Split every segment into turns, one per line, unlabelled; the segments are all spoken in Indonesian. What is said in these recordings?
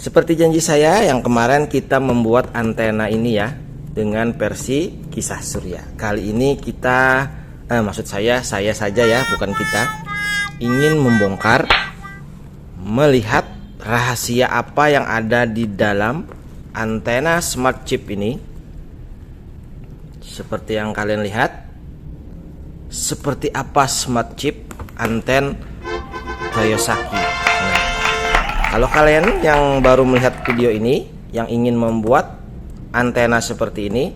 Seperti janji saya yang kemarin kita membuat antena ini ya dengan versi Kisah Surya. Kali ini kita, maksud saya saja ya, bukan kita, ingin membongkar, melihat rahasia apa yang ada di dalam antena smart chip ini. Seperti yang kalian lihat, seperti apa smart chip anten Kiyosaki. Nah, kalau kalian yang baru melihat video ini, yang ingin membuat antena seperti ini,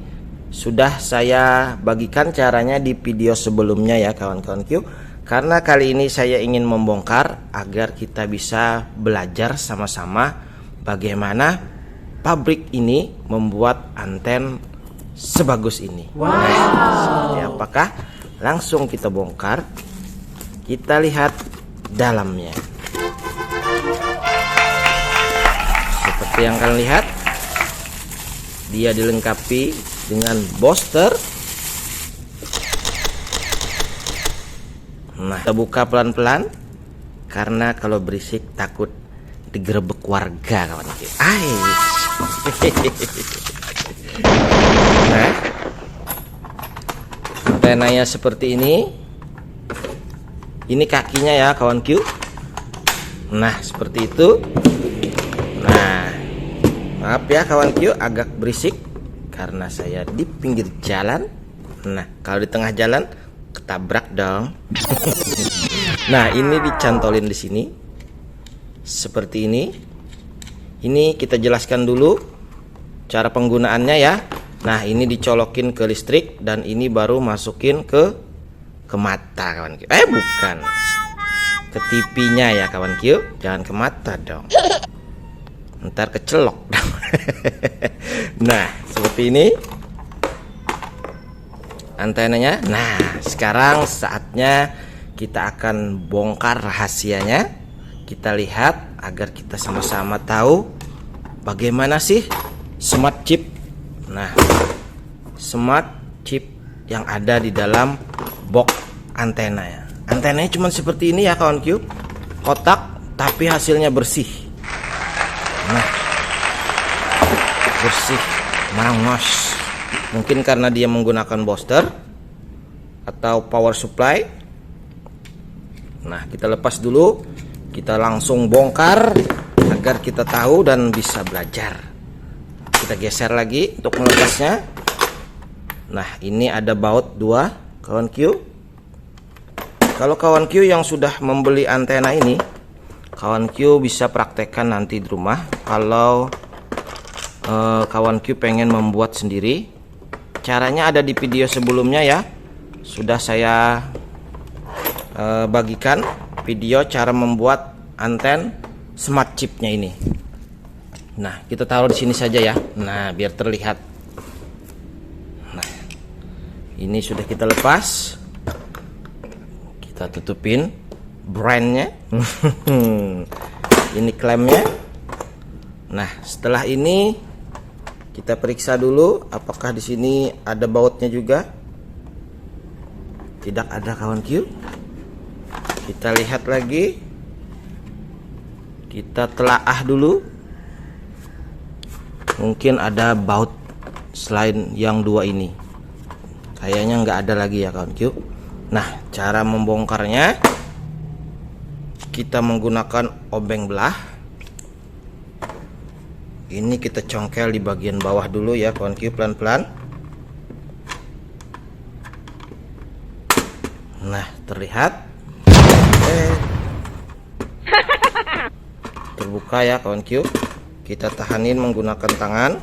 sudah saya bagikan caranya di video sebelumnya ya kawan-kawan Q. Karena kali ini saya ingin membongkar agar kita bisa belajar sama-sama bagaimana pabrik ini membuat anten sebagus ini. Wow. Nah, seperti apakah? Langsung kita bongkar. Kita lihat dalamnya. Seperti yang kalian lihat, dia dilengkapi dengan booster. Nah, kita buka pelan-pelan karena kalau berisik takut digerebek warga kawan. Nah, antenanya seperti ini. Ini kakinya ya kawan Q. Nah, seperti itu. Nah, maaf ya kawan Q, agak berisik karena saya di pinggir jalan. Nah, kalau di tengah jalan ketabrak dong. Nah, ini dicantolin di sini seperti ini. Ini kita jelaskan dulu cara penggunaannya ya. Nah, ini dicolokin ke listrik dan ini baru masukin ke mata kawan Q. Bukan, ke TV-nya ya kawan Q. Jangan ke mata dong, ntar kecelok. Nah, seperti ini antenanya. Nah, sekarang saatnya kita akan bongkar rahasianya. Kita lihat agar kita sama-sama tahu bagaimana sih smart chip. Nah, smart chip yang ada di dalam box antena ya. Antenanya cuma seperti ini ya kawan Q. Kotak tapi hasilnya bersih. Nah, bersih, mangos. Mungkin karena dia menggunakan booster atau power supply. Nah, kita lepas dulu. Kita langsung bongkar agar kita tahu dan bisa belajar. Kita geser lagi untuk melepasnya. Nah, ini ada baut 2 kawan Q. Kalau kawan Q yang sudah membeli antena ini, kawan Q bisa praktekkan nanti di rumah. Kalau kawan Q pengen membuat sendiri, caranya ada di video sebelumnya ya. Sudah saya bagikan video cara membuat anten smart chipnya ini. Nah, kita taruh di sini saja ya. Nah, biar terlihat. Nah, ini sudah kita lepas. Kita tutupin brandnya. Ini klemnya. Nah, setelah ini kita periksa dulu apakah di sini ada bautnya juga. Tidak ada kawan Q. Kita lihat lagi. Kita telaah dulu. Mungkin ada baut selain yang 2 ini. Kayaknya nggak ada lagi ya kawan Q. Nah, cara membongkarnya, kita menggunakan obeng belah. Ini kita congkel di bagian bawah dulu ya kawan Q, pelan-pelan. Nah, terlihat. Terbuka ya kawan Q. Kita tahanin menggunakan tangan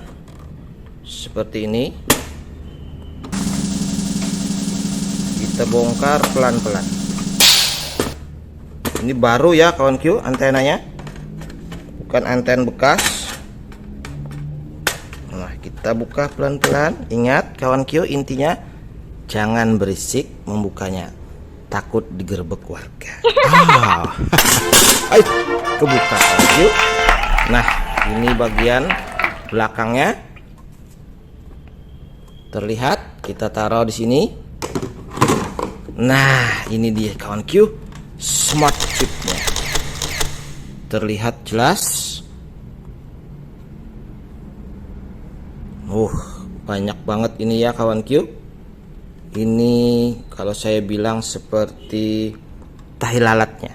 seperti ini. Kita bongkar pelan-pelan. Ini baru ya kawan Q antenanya, bukan anten bekas. Nah, kita buka pelan-pelan. Ingat kawan Q, intinya jangan berisik membukanya, takut digerebek warga. Ayo, kebuka kawan Q. Nah, ini bagian belakangnya terlihat. Kita taruh di sini. Nah, ini dia kawan Q, smart chipnya. Terlihat jelas. Banyak banget ini ya kawan Q. Ini kalau saya bilang seperti tahi lalatnya.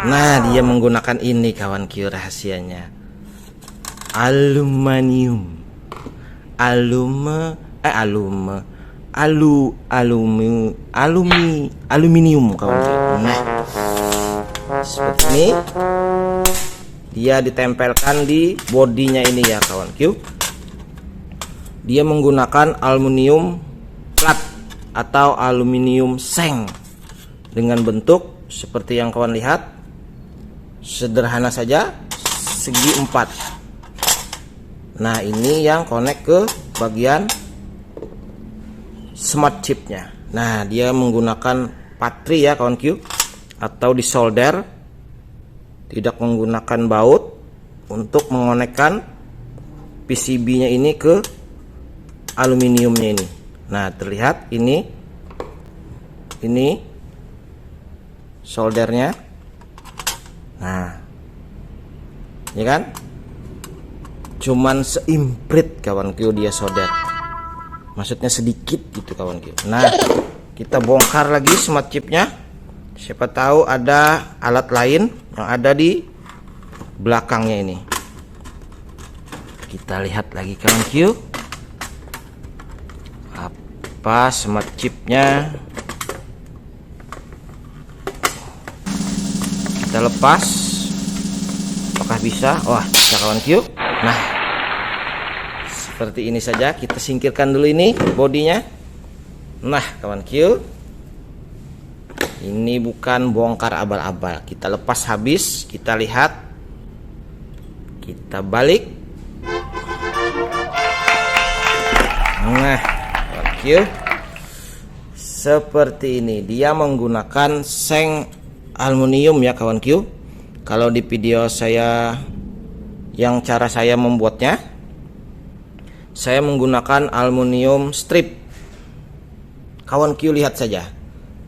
Nah, dia menggunakan ini kawan Q, rahasianya. Aluminium. Aluminium kawan Q. Nah, seperti ini. Dia ditempelkan di bodinya ini ya kawan Q. Dia menggunakan aluminium flat atau aluminium seng dengan bentuk seperti yang kawan lihat, sederhana saja, segi 4. Nah, ini yang connect ke bagian smart chipnya. Nah, dia menggunakan patri ya kawan Q, atau disolder, tidak menggunakan baut untuk mengonekkan PCB-nya ini ke aluminiumnya ini. Nah, terlihat ini soldernya. Nah, ya kan, cuman seimprit kawan Q dia solder, maksudnya sedikit gitu kawan Q. Nah, kita bongkar lagi smart chipnya. Siapa tahu ada alat lain yang ada di belakangnya ini. Kita lihat lagi kawan Q, apa smart chipnya. Kita lepas, apakah bisa? Wah, bisa kawan Q. Nah, seperti ini saja. Kita singkirkan dulu ini bodinya. Nah kawan Q, ini bukan bongkar abal-abal. Kita lepas habis, kita lihat, kita balik. Nah kawan Q, seperti ini. Dia menggunakan seng aluminium ya kawan Q. Kalau di video saya yang cara saya membuatnya, saya menggunakan aluminium strip. Kawan Q lihat saja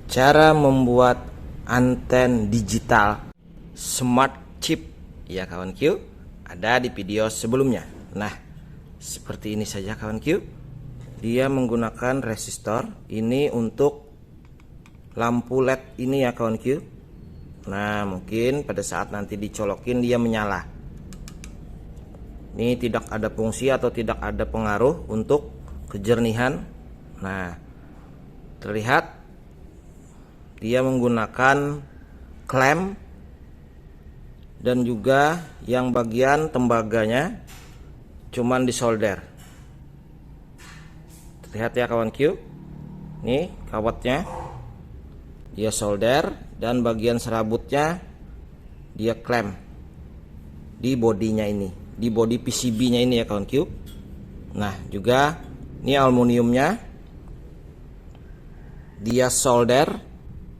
cara membuat anten digital smart chip ya kawan Q, ada di video sebelumnya. Nah, seperti ini saja kawan Q. Dia menggunakan resistor ini untuk lampu LED ini ya kawan Q. Nah, mungkin pada saat nanti dicolokin dia menyala. Ini tidak ada fungsi atau tidak ada pengaruh untuk kejernihan. Nah, terlihat dia menggunakan klem dan juga yang bagian tembaganya cuman disolder. Terlihat ya kawan Q. Nih kawatnya dia solder dan bagian serabutnya dia klem di bodinya ini, di body PCB-nya ini ya kawan Q. Nah, juga ini aluminiumnya dia solder.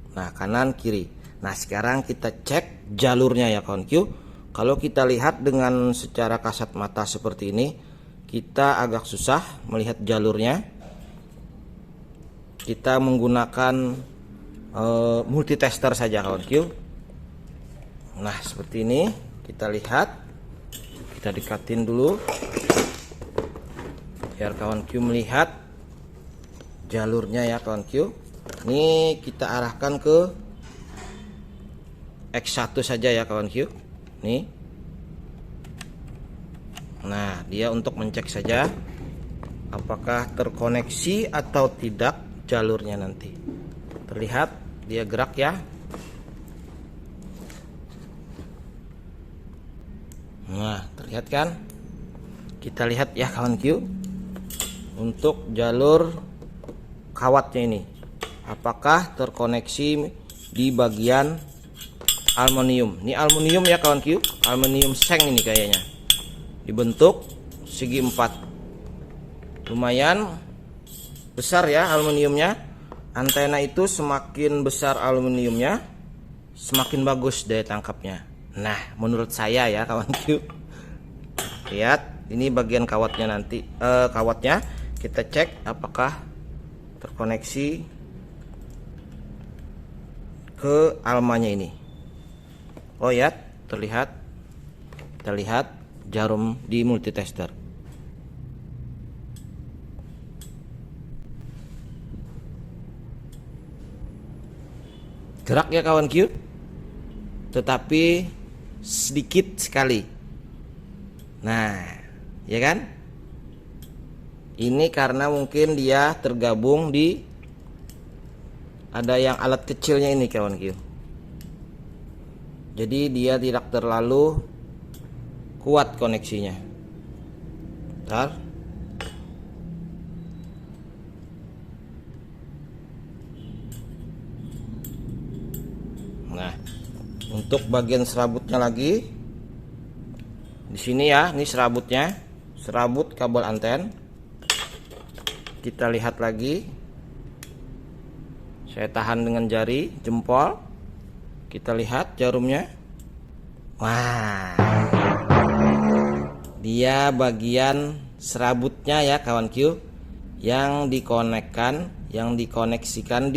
Nah, kanan kiri. Nah, sekarang kita cek jalurnya ya kawan Q. Kalau kita lihat dengan secara kasat mata seperti ini, kita agak susah melihat jalurnya. Kita menggunakan multitester saja kawan Q. Nah, seperti ini kita lihat. Kita dekatin dulu biar kawan Q melihat jalurnya ya kawan Q. Ini kita arahkan ke X1 saja ya kawan Q. Nih. Nah, dia untuk mencek saja apakah terkoneksi atau tidak jalurnya nanti. Terlihat dia gerak ya. Nah, terlihat kan? Kita lihat ya kawan Q. Untuk jalur kawatnya ini, apakah terkoneksi di bagian aluminium. Ini aluminium ya kawan Q, aluminium seng ini kayaknya, dibentuk segi 4. Lumayan besar ya aluminiumnya. Antena itu semakin besar aluminiumnya, semakin bagus daya tangkapnya. Nah, menurut saya ya kawan Q. Lihat, ini bagian kawatnya nanti, kawatnya kita cek apakah terkoneksi ke almanya ini. Oh ya, terlihat. Kita lihat jarum di multitester. gerak ya kawan Q, tetapi sedikit sekali. Nah, ya kan? Ini karena mungkin dia tergabung di ada yang alat kecilnya ini kawan Q. Jadi dia tidak terlalu kuat koneksinya. Bentar. Nah, untuk bagian serabutnya lagi di sini ya, ini serabutnya, serabut kabel anten. Kita lihat lagi. Saya tahan dengan jari jempol. Kita lihat jarumnya. Wah, dia bagian serabutnya ya kawan Q, yang dikonekkan, yang dikoneksikan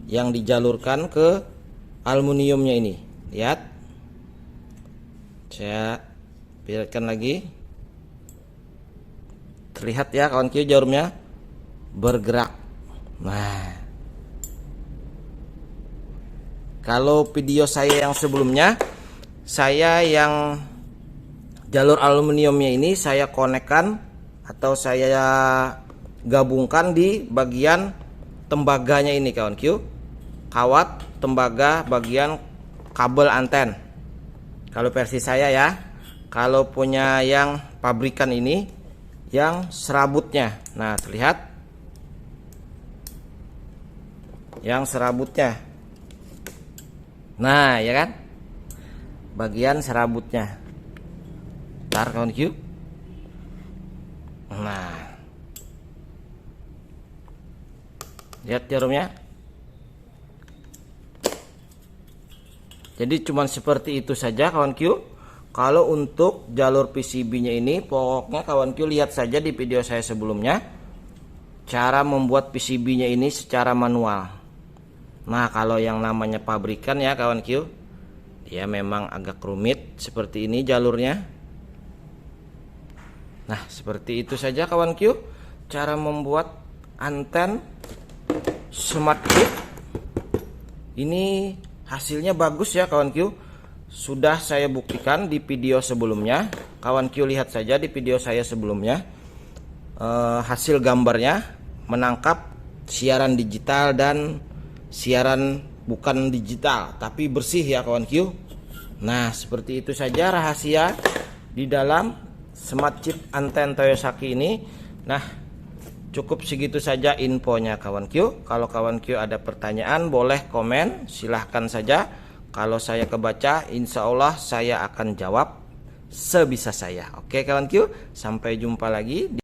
yang dijalurkan ke aluminiumnya ini. Lihat, saya perlihatkan lagi. Terlihat ya kawan Q, jarumnya bergerak. Nah, kalau video saya yang sebelumnya, saya yang jalur aluminiumnya ini saya konekkan atau saya gabungkan di bagian tembaganya ini kawan Q, kawat tembaga bagian kabel anten. Kalau versi saya ya. Kalau punya yang pabrikan ini yang serabutnya. Nah, terlihat yang serabutnya. Nah, ya kan? Bagian serabutnya. Bentar kawan Q. Nah, lihat jarumnya. Jadi cuman seperti itu saja kawan Q. Kalau untuk jalur PCB-nya ini, pokoknya kawan Q lihat saja di video saya sebelumnya cara membuat PCB-nya ini secara manual. Nah, kalau yang namanya pabrikan ya kawan Q, dia memang agak rumit seperti ini jalurnya. Nah, seperti itu saja kawan Q cara membuat anten smart chip. Ini hasilnya bagus ya kawan Q. Sudah saya buktikan di video sebelumnya. Kawan Q lihat saja di video saya sebelumnya. Hasil gambarnya menangkap siaran digital dan siaran bukan digital tapi bersih ya kawan Q. Nah, seperti itu saja rahasia di dalam smart chip anten Toyosaki ini. Nah, cukup segitu saja infonya kawan Q. Kalau kawan Q ada pertanyaan boleh komen, silahkan saja. Kalau saya kebaca, insya Allah saya akan jawab sebisa saya. Oke kawan Q, sampai jumpa lagi.